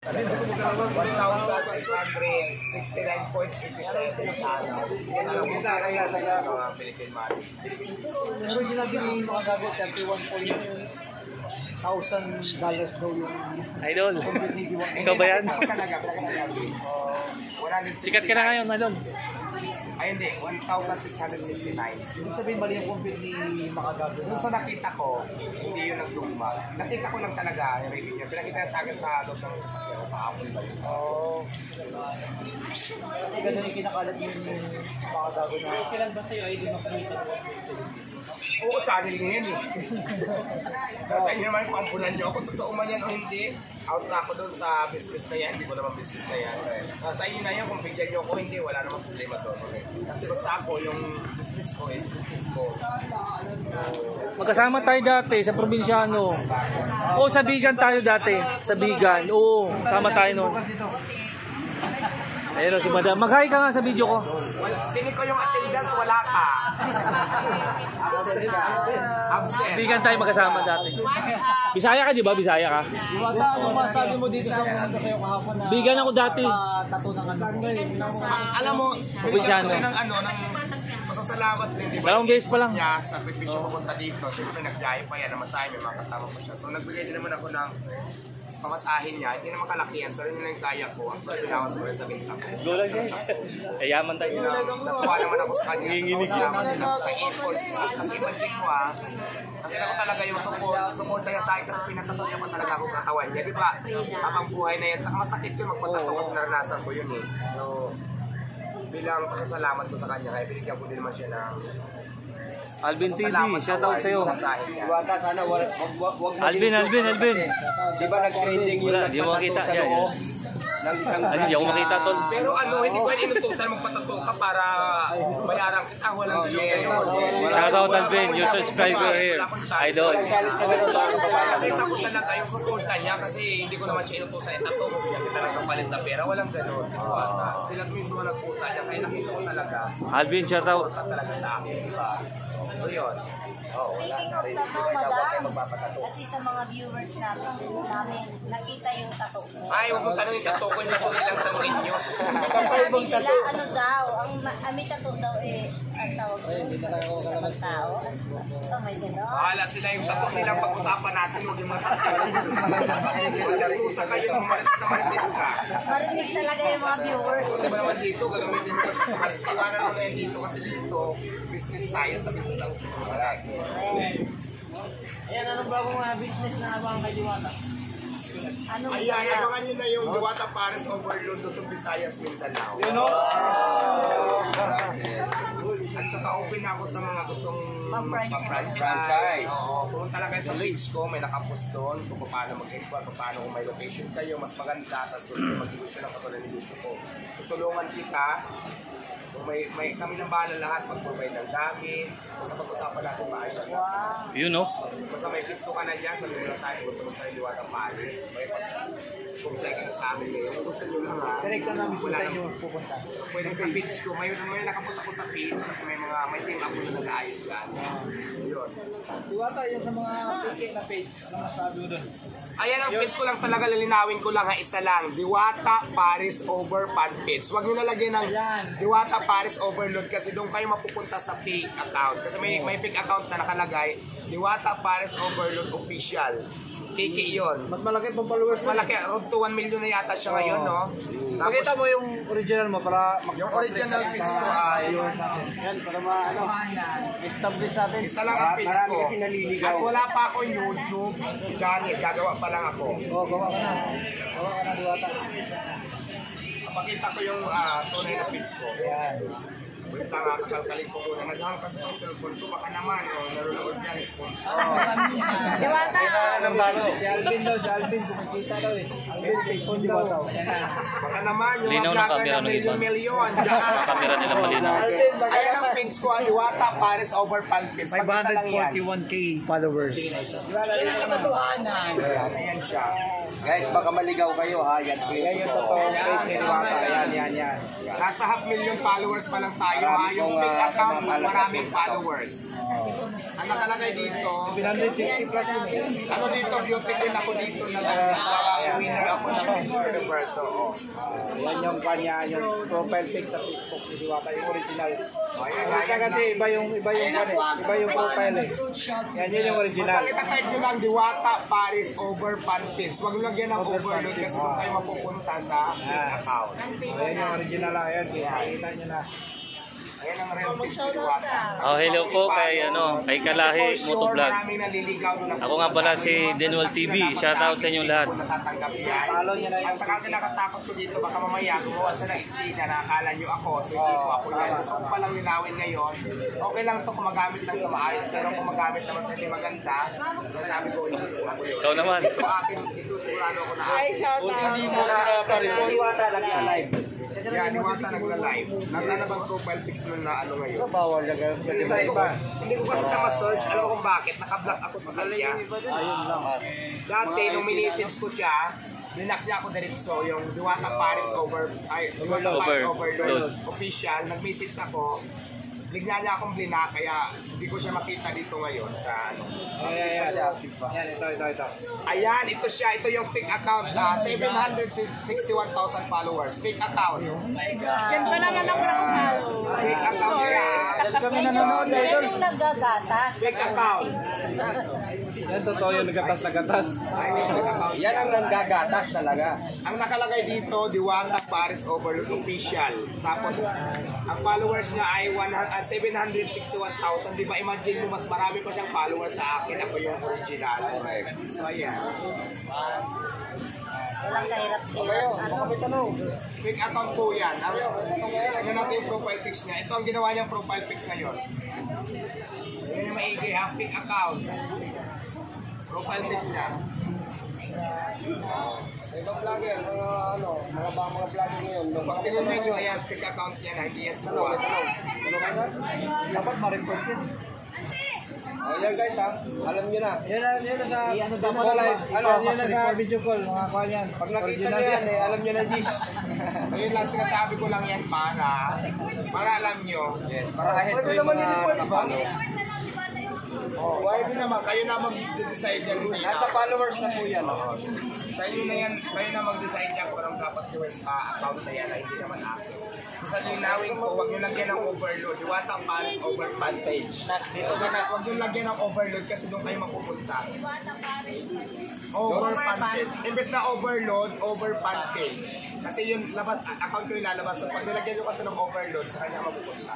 1,669.87 yan alam mo sa Philippine money. Pero sinabi ni mga gago, $31,000 daw yung Idol. Ikaw ba yan? Sikat ka na ngayon, Idol. Ay hindi, 1,669. Ibig sabihin mali yung compute ni Makagago. Kung sa nakita ko, hindi yun nagdugma. Nakita ko lang talaga yung review niya. Pinakita sa akin sa loob ng sasakyan. Kahapon ba yun? Oo. Kasi ganun yung kinakalat yung Makagago na. Kailan ba sa'yo ay di makikita ko? Oo, channel niya yan eh. Tapos sa inyo naman kung ampunan niyo ako, totoo man yan o hindi. Out na ako doon sa business na yan. Hindi ko naman business na yan. Sa inyo na yan, kung bigyan niyo ako, hindi. Wala namang problema doon. Kasi basta ako, yung business ko is business ko. Magkasama tayo dati sa probinsyano. Oo, sa Bigan tayo dati. Sa Bigan. Oo, sama tayo noon. Ayun si Madam. Mag-hi ka nga sa video ko. Sini ko yung attendance, wala ka. Absent. Bigan tayo magkasama dati. Bisaya ka, di ba? Bisaya ka? Iwata, ano masabi mo dito sa mga sa'yo kahapon na Bigan ako dati. tato ng ano? Alam mo, Probinsyano. kasi ng ano, ng masasalamat din, di ba? Dalawang days pa lang. Niya, sakripisyo pupunta dito. Siyempre, nag-jaya pa yan. Namasahe, may mga kasama pa siya. So, nagbigay din naman ako ng pamasahin niya. Hindi naman kalakihan. So, rin yung nagkaya ko. Ang pinawas ko rin sa bintang ko. Go lang guys. Yaman tayo. Natuwa naman ako sa kanya. Nanginginig yan. Sa efforts. Kasi imagine ko nakita ko talaga yung support niya sa akin kasi pinatatuloy ko talaga ako sa katawan niya. Di ba? Habang buhay na yan. Saka masakit yun magpatato kasi naranasan ko yun eh. So, bilang pasasalamat ko sa kanya, kaya binigyan ko din naman siya ng Alvin TV, shoutout sa'yo. Iwata, sana wag Alvin. Di ba nag-trending yung Wala, di mo makita. Yan. ng isang Hindi ako makita, tol. Pero hindi ko yan inutusan magpatato ka para bayaran kita. Walang ganun. Shoutout Alvin, your subscriber here. Idol. Nakita ko talaga yung suporta niya kasi hindi ko naman siya inutusan yung tato. Bigyan kita ng kapalit na pera. Walang ganun. Sila mismo nagpusa niya. Kaya nakita ko talaga. Alvin, shoutout. Talaga sa akin. Diba? So yun. Speaking of tattoo, madam, kasi sa mga viewers namin, nakita yung tattoo mo. Ay, huwag mong tanongin tattoo ko niya kung ilang tanongin nyo. Sabi sila, ano daw, may tattoo daw ang tawag sa mga tao. Oh, may gano'n. Bahala sila yung tattoo nilang pag-usapan natin. Huwag yung mga tattoo. Pag-usa kayo, marinis ka. Marinig talaga yung mga viewers. Hindi ba naman dito, gagawin din mo. Iwanan mo na yan dito kasi dito, business tayo sa business ang marami. Ayan, anong bagong business na abang kay Diwata? Ayan, abangan nyo na yung Diwata Paris Overload sa Visayas, Mindanao. Yun o? At saka open ako sa mga gustong franchise. Oo, pumunta lang kayo sa page ko, may nakapost doon kung paano mag-inquire, kung paano kung may location kayo, mas maganda, tapos gusto nyo mag-negosyo ng katulad ng gusto ko. Tutulungan kita. Kung may kami ng bahala lahat, mag-provide ng gamit, basta pag-usapan natin maayos ang lahat. Yun no? Basta may gusto ka na dyan, sabi mo lang sa akin, gusto mo tayo Diwata Paris, may pag-comply ka na sa amin ngayon. Kung gusto nyo lang ha, Direct na namin sa inyo pupunta. pwede sa page ko, may nakapos ako sa page kasi may team ako na nag-aayos dyan. Yun. Diwata, yan sa mga ticket na page. Ano masabi mo doon? Ayan ang page ko lang talaga, lilinawin ko lang ha, isa lang. Diwata Paris Over Fan Page. Huwag nyo nalagyan ng Diwata Paris Overload kasi doon kayo mapupunta sa fake account. Kasi may fake account na nakalagay, Diwata Paris Overload Official. KK yun. Mas malaki pang followers. Mas malaki, road to 1 million na yata siya ngayon, no? Pakita mo yung original mo para Yung original page ko ay yan, para establish natin. isa lang ang page ko. kasi naliligaw. At wala pa akong YouTube channel. Gagawa pa lang ako. Oo, gawa ka na. Gawa ka na, Diwata. Pakita ko yung tunay na page ko. Yan. Wait lang, kakalkalin ko muna. Naghang kasi ng cellphone ko. Baka naman, narunood yan, sponsor. Diwata! Si Alvin daw, kumikita daw eh. Alvin, Facebook Diwata. Baka naman, yung Linaw ng mga vlogger camera na ng iba. milyon-milyon. Sa camera nila malinaw. Ayan ang page ko, Diwata Paris Over Fan Page. Mag-isa lang yan. 541k followers. Ayan siya. Guys, baka maligaw kayo ha. Yan yung totoo. Yan. Nasa 500,000 followers pa lang tayo kayo ha, Marami yung pong, fake account mas napapalagay maraming dito. followers. Ang nakalagay dito, 160 plus yun eh. ano dito, beauty queen ako dito na winner ako ng Miss Universe. Oo. Yan yung kanya, yung profile pic sa Facebook ni Diwata, yung original. Ayan, Kasi ayan kasi na. iba yung profile eh. Yan yun yung original. Basta kita type nyo lang Diwata Paris over Panpins. Huwag nyo lagyan ng overload kasi kung kayo mapupunta sa fake account. Yan yung original lang. Ayan, kita nyo na. Ayan ang real page ni Diwata. Oh, hello po kay kay Kalahi Motovlog. Maraming naliligaw na Ako nga pala si Denwell TV. Shoutout sa inyong lahat. Natatanggap yan. Follow nyo na At yung saka kinakatakot ko dito, baka mamaya gumawa siya ng eksena na akala nyo ako, so hindi ko ako yan. Gusto ko palang linawin ngayon. Okay lang to kung magamit lang sa maayos, pero kung magamit naman sa hindi maganda, sabi ko, hindi ko ako yun. Ikaw naman. Ito akin, ito sigurado ko na akin. Diwata lagi alive. Yan, Diwata nagla-live. Nasaan na bang profile pics nun na ano ngayon? bawal na gano'n. Hindi ko kasi siya ma-search. Alam mo kung bakit? Naka-block ako sa kanya. Ayun lang. Dati, nung minisage ko siya, linak niya ako diretso, yung Diwata Paris Diwata Paris Overload official, nag-message ako, bigla niya akong blinak, kaya hindi ko siya makita dito ngayon sa ano. Ayan, ito. Ayan, ito siya, ito yung fake account, 761,000 followers, fake account. Diyan pa naman ako nakapalo. Fake account siya, Kami nanonood na Yan yung naggagatas. fake account. Yan, totoo yung nagatas. Ay, fake account. Yan ang nanggagatas talaga. Ang nakalagay dito, Diwata Paris Overload Official. Tapos, ang followers niya ay 761,000. Di ba, imagine mo, mas marami pa siyang followers sa akin. Ako yung original. So, ayan. Walang kahirap. Fake account po yan. Tignan natin yung profile pics niya. Ito ang ginawa niyang profile pics ngayon. Hindi niya maigi ha, fake account. Profile pics niya. Ibang vlogger, mga vlogger ngayon. Pag tinunay niyo, ayan, fake account niya na hindi yan sa Diwata. Dapat ma-report yun. Oh, yan guys ha, alam nyo na. Yan na sa video call, mga kuha yan. Pag nakita nyo yan alam nyo na this. Ayun lang, sinasabi ko lang yan para alam nyo. Yes, para ahead ko yung mga nakapalo. Pwede naman, kayo na mag-decide yan. Nasa followers na po yan. Sa inyo na yan, kayo na mag-decide yan kung anong dapat gawin sa account na yan, ay hindi naman akin. Sa linawin ko, huwag nyo lagyan ng overload. Diwata Paris over fan page. Huwag nyo lagyan ng overload kasi doon kayo mapupunta. Over fan page. Imbes na overload, over fan page. Kasi yung account ko yung lalabas. So pag nilagyan nyo kasi ng overload, sa kanya mapupunta.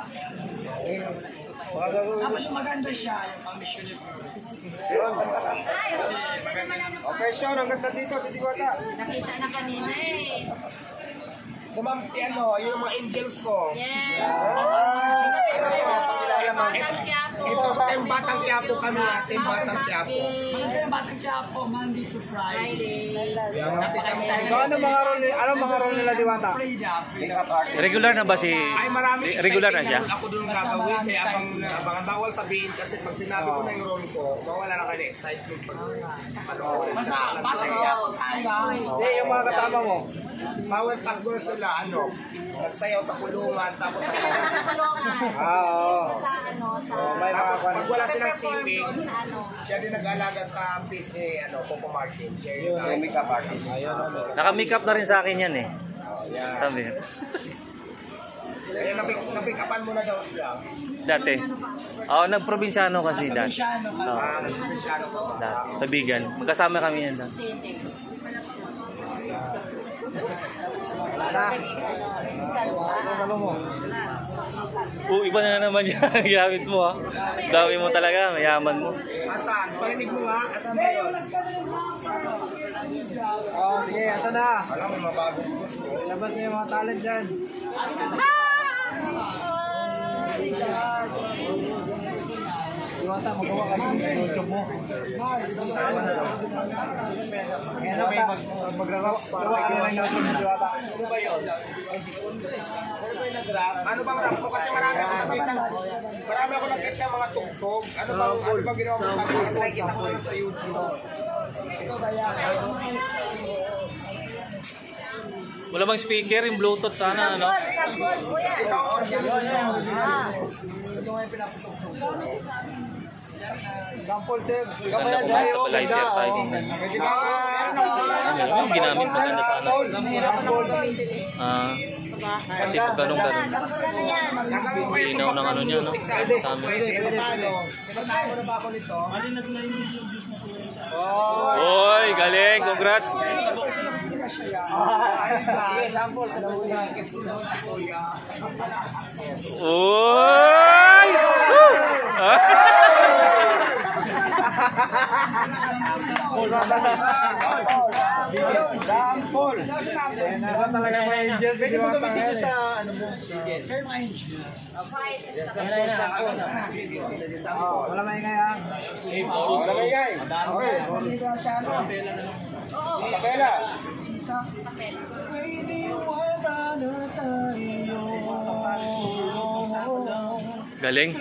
Tapos maganda siya, yung pang-mission niyo. Okay, Sean, ang ganda dito si Diwata. Nakita na kanina eh. So ma'am, si ano, yung mga angels ko. Yes. Ito, Team Batang Quiapo kami, Team Batang Quiapo. Maganda yung Batang Quiapo, Monday to Friday. So anong mga role nila Diwata? Makeup artist. Regular na ba si Ay, maraming regular na exciting siya? ako doon gagawin. Kaya abangan bawal sabihin kasi pag sinabi ko na yung role ko, mawala na kayo ng excitement pag Basta Batang Quiapo tayo. Hindi, yung mga kasama mo. Power tag girl sila, nagsayaw sa kulungan, tapos Sa kulungan. Oo. Sa ano, sa... May mga tapos pag wala silang teaming, Sa ano. siya din nag-alaga sa face ni Coco Martin. Siya yun. Yung makeup artist. Naka-makeup na rin sa akin yan eh. Sabi. Kaya napick-upan mo na daw siya. Dati. Nagprobinsyano kasi dati. Nagsipisyano ko. Sa Bigan. Magkasama kami yan. Ano mo? Iba na naman yan. Gamit mo ha. Dami mo talaga. Mayaman mo. Asan? Parinig mo nga. Asan ba yun? Sige, asa na? Alam mo, mabagong gusto. Labas niyo yung mga talent dyan. Diwata, magawa ka ng YouTube mo. Ngayon na maglaro ka ng YouTube mo, Diwata. Ano bang rap mo? Kasi marami ako nakita mga tugtog. Ano bang ginawa mo? Nakikita ko lang sa YouTube. Wala bang speaker? Yung Bluetooth sana, ano? Sa Sample po yan. Ah. Sample sir. Ganda po, stabilizer tayo. Yung ginamit mo ganda sana. Kasi pag ganun-ganun. Linaw ng ano niya, no? Tama. Sinasama mo na ba ako nito? Oy, galing, congrats. Oy! Sample. Nasa talaga may angel. Pwede mo gamitin ito sa ano mo? Wala may kaya. Wala may kaya. Okay. Kapela. Galing.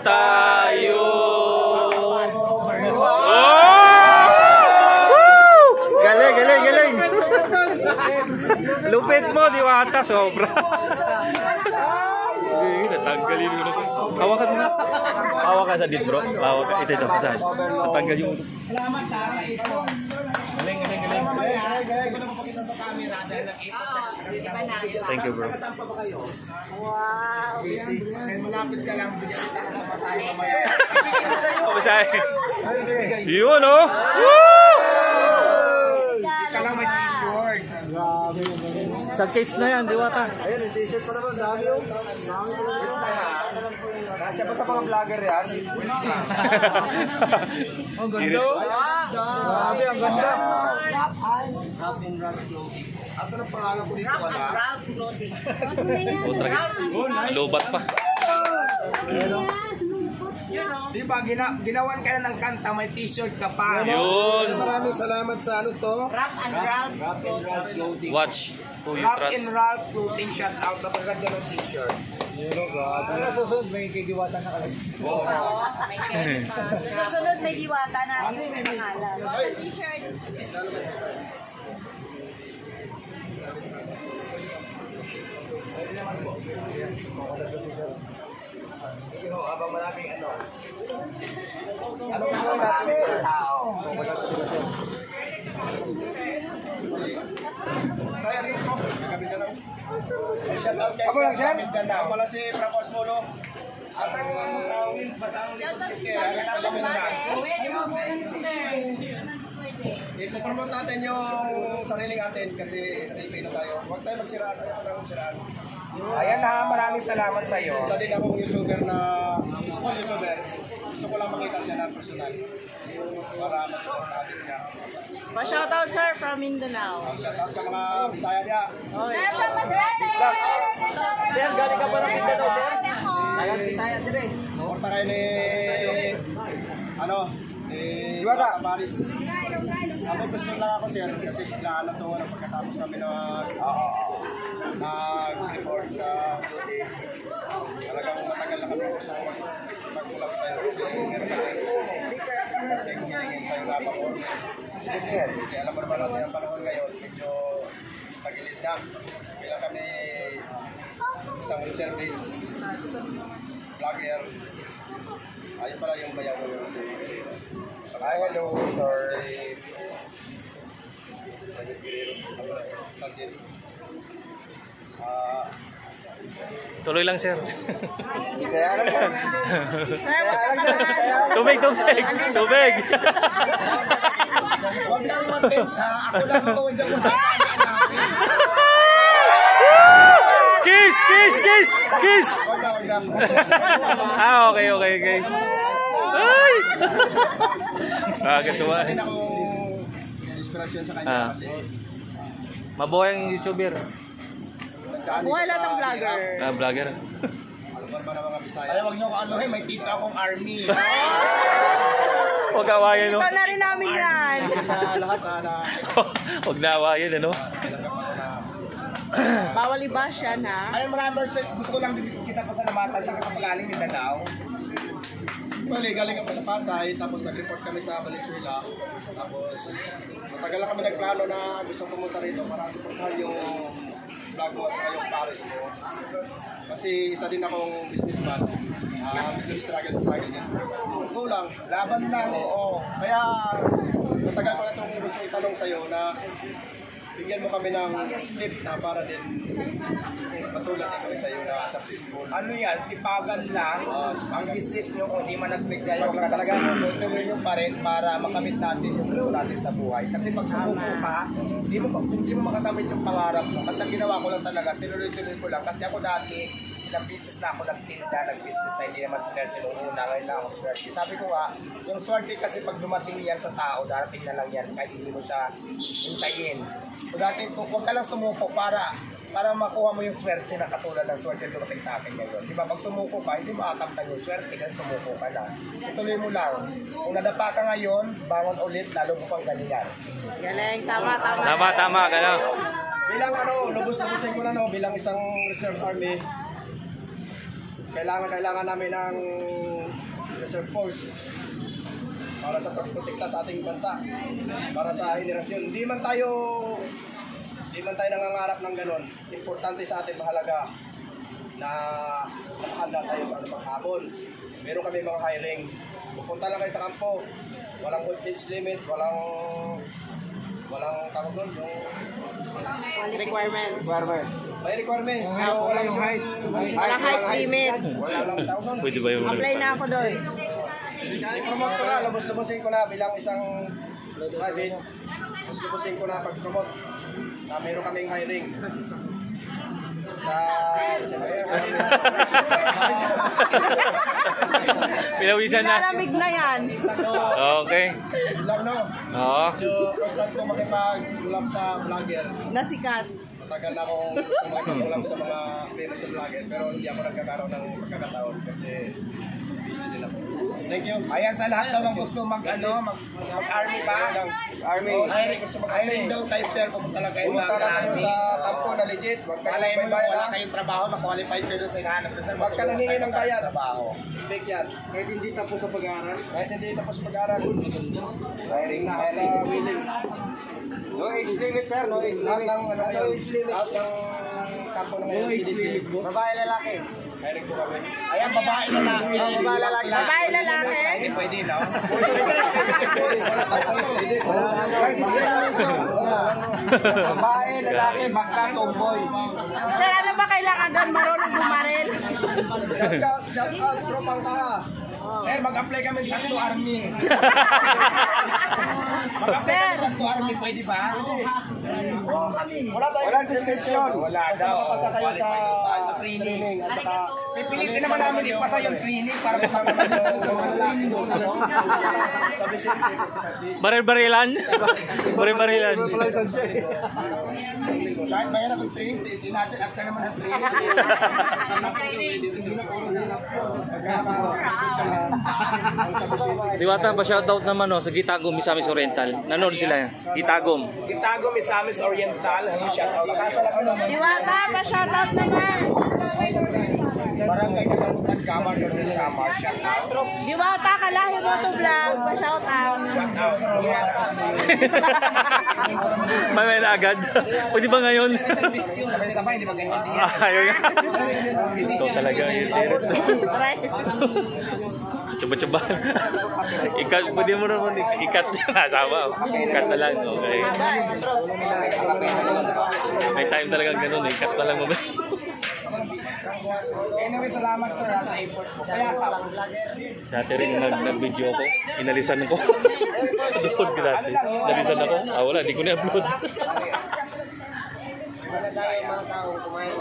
Tayo. Galing, galing, galing. Lupit mo, Diwata, sobra. Natanggalin mo na. Hawakan mo na. Hawakan sa dit, bro. Hawakan. Ito. Saan? Natanggal yung... Salamat ha sa ito. Galing, galing, galing. Hindi ko na mapakita sa camera dahil nakita sa kanila. Thank you, bro. Saan pa ba kayo? Wow. Dahil malapit ka lang, bigyan kita ng masahe mamaya. Masahe. Yun, oh. Woo! Ka lang may t-shirt. Sa case na yan, Diwata. Ayun, yung t-shirt pa naman. Dami yung. Kasya pa sa mga vlogger yan. Ang ganda. Grabe, ang ganda. Asa na pangalan ko dito wala? Lobat pa. Di ba, ginawan ka na ng kanta, may t-shirt ka pa. Yun. Maraming salamat sa ano to. Wrap and round. Watch who you Rap trust. and Ralph Clothing shout out. Napaganda ng t-shirt. Ano susunod? May kigiwatan na kami. Susunod may Diwata na pangalan. T-shirt. Abang maraming ano. Ano gusto natin sa tao? Shout out kay Sir Mindanao. Wala si Franco Asmolo. I-promote natin yung sarili natin kasi Pilipino tayo. Huwag tayo magsiraan. Ayan ha, maraming salamat sa iyo. Isa din akong YouTuber na small YouTuber. Gusto ko lang makita siya na personal. Para masuot natin siya. Pa-shoutout sir from Mindanao. Shout out sa mga Bisaya niya. Sir, galing ka pa ng Mindanao, sir? Sayang Bisaya dire. Porta kayo ni Diwata Paris. Ako gusto lang ako sir kasi naalam doon ang pagkatapos namin nag-report sa duty. Talagang matagal na kami gusto mag-ulap sa'yo kasi meron kami hingin sa'yo nga pa po. Kasi alam mo naman natin ang panahon ngayon, medyo tagilid na. Bilang kami isang service vlogger. Ayun pala yung bayaw ko yung Hi, hello, sir. Tuloy lang, sir. Saya lang po. Tubig. Huwag lang mag-tense ha. Ako lang ako dyan ko sa Kiss! Huwag lang. Okay. Ay! Katuwa. Din ako inspirasyon sa kanya kasi Mabuhay ang YouTuber. Buhay lahat ng vlogger. Vlogger. Alam ba ng mga Bisaya? Ay, wag niyo ko anuhin, may tito akong army. Huwag awayan, no? Ito na rin namin yan. Sa lahat na Huwag na awayan, ano? Bawal i-bash yan, ha? Ayun, maraming gusto ko lang kita pa sa namatan sa kapagaling ni Danao. Bali, galing ako sa Pasay, tapos nag-report kami sa Valenzuela. Tapos, matagal na kami nagplano na gusto pumunta rito para supportahan yung vlog mo at yung Paris mo. Kasi isa din akong businessman. Medyo struggle yan. Go lang. Laban lang, oo. Kaya, matagal ko na itong gusto itanong sa'yo na bigyan mo kami ng tip na para din matulad din kami sa'yo na successful. Ano yan, sipagan lang. Ang business nyo, kung hindi man nagbigay yung talaga, tuloy nyo pa rin para makamit natin yung gusto natin sa buhay. Kasi pag sumuko ka, hindi mo makakamit yung pangarap mo. Kasi ang ginawa ko lang talaga, tinuloy-tuloy ko lang. Kasi ako dati, ilang business na ako nagtinda, nag-business na hindi naman swerte nung una, ngayon na ako swerte. Sabi ko nga, yung swerte kasi pag dumating yan sa tao, darating na lang yan, kahit hindi mo siya hintayin. So dati, huwag ka lang sumuko para makuha mo yung swerte na katulad ng swerte dumating sa akin ngayon. Diba, pag sumuko ka, hindi makakamtan yung swerte, kasi sumuko ka na. So tuloy mo lang. Kung nadapa ka ngayon, bangon ulit, lalo mo pang galingan. Galing, tama. Tama, gano'n. Bilang lubos-lubosin ko na bilang isang reserve army, kailangan namin ng reserve force para sa pagprotekta sa ating bansa, para sa henerasyon. Hindi man tayo nangangarap ng ganon. Importante sa atin, mahalaga na nakahanda tayo sa anumang habon. Meron kami mga hiring. Pupunta lang kayo sa kampo. Walang age limit, walang tawag doon, yung Requirements. may requirements. Walang yung height. Walang height limit. Wala lang tawag doon. Pwede ba yung... Apply na ako doon. I-promote ko na, lubos-lubosin ko na bilang isang private. Lubos-lubosin ko na pag-promote na meron kaming hiring. Pinawisan na. Nilalamig na yan. Okay. Lang no? Oo. So, first time ko makipag-ulam sa vlogger. Nasikat. Matagal na akong makipag-ulam sa mga famous vlogger, pero hindi ako nagkakaroon ng pagkakataon kasi busy din ako. Thank you. Ayan, sa lahat daw ng gusto mag-army ba? Army. Hiring daw tayo, sir, pumunta lang kayo sa Pumunta lang kayo army. sa kampo na legit. Huwag kayo Alay mo, magbayad, wala ha? kayong trabaho, na-qualified kayo doon sa hinahanap ko, sir. Huwag ka nangingi ng bayad. Trabaho. Fake yan. Kahit hindi tapos sa pag-aaral. Kahit hindi tapos sa pag-aaral. Hiring na. Basta willing. No age limit, sir. No age limit. Lahat ng kampo ng ngayon. Babae, lalaki. Hiring ko kami. Ayan, babae, lalaki. Babae, lalaki. Hindi pwede, no? Babae, lalaki, bangka, tomboy. Sir, ano ba kailangan doon? Marunong bumaril? Shout out, tropang kaha. Sir, mag-apply kami dito to army. Sir, To army, pwede ba? Walang discretion. Wala daw. Basta kayo sa training. at saka Pipilitin naman namin ipasa yung training para makakasal Baril-barilan? Baril-barilan. Kahit mayroon akong training, tiisin natin after naman ang training. Diwata, pa-shoutout naman sa Gitagom, Misamis Oriental. Nanood sila. Gitagom. Gitagom, Misamis Oriental. Shoutout sa Diwata, pa-shoutout naman. Barangay Katalutan, Kamar, Northern Samar. Shoutout. Diwata, Kalahi Moto Vlog, pa-shoutout. Mamaya na agad. Pwede ba ngayon? Sabay-sabay, di ba ganyan din? Ayaw nga. Ito talaga yung direct. Coba-coba. Ikat, pwede mo naman ikat. Sama. Ikat na lang. Okay. May time talagang ganun. Ikat na lang mo. Anyway, salamat sir sa effort mo. Kaya ka. Dati rin nag-video ako. Inalisan ko. Upload ko dati. Inalisan ako. Wala. Di ko na-upload. Wala tayo mga tao kumain.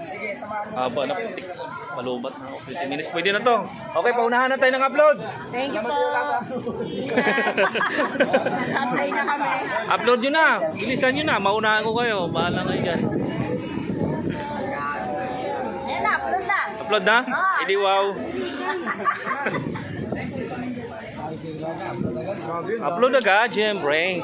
Sige, samahan mo. Haba na putik. Malubat na. 15 minutes. Pwede na to. Okay, paunahan na tayo ng upload. Thank you po. Tatay na kami. Upload nyo na. Bilisan nyo na. Maunahan ko kayo. Bahala kayo dyan. Ayan na, upload na. Upload na? Hindi wow. Upload agad, siyempre.